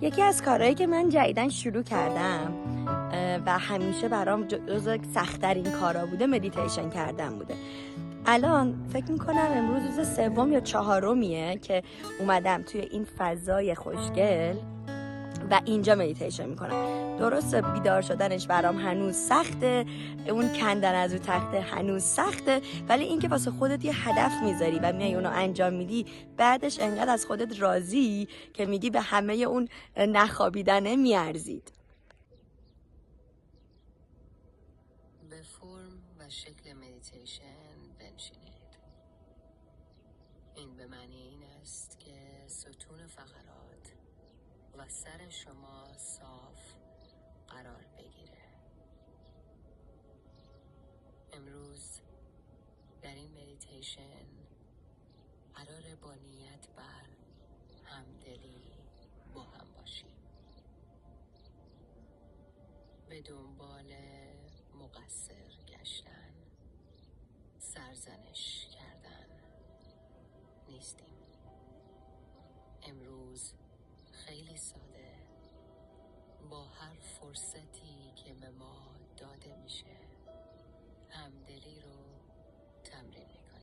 یکی از کارهایی که من جدیدن شروع کردم و همیشه برام جزو سخت‌ترین کارا بوده مدیتیشن کردن بوده. الان فکر میکنم امروز روز 3 یا 4 که اومدم توی این فضای خوشگل و اینجا مدیتیشن میکنم. درسته بیدار شدنش برام هنوز سخته، اون کندن از رو تخته هنوز سخته، ولی این که واسه خودت یه هدف میذاری و میای اونو انجام میدی، بعدش انقدر از خودت راضی که میگی به همه اون نخوابیدنه میارزید. به فرم و شکل مدیتیشن بنشینید. این به معنی این است که ستون فقرات و سر شما صاف قرار بگیره. امروز در این مدیتیشن قراره با نیت بر همدلی با هم باشیم. به دنبال مقصر گشتن، سرزنش کردن نیستیم. امروز خیلی ساده با هر فرصتی که به ما داده میشه همدلی رو تمرین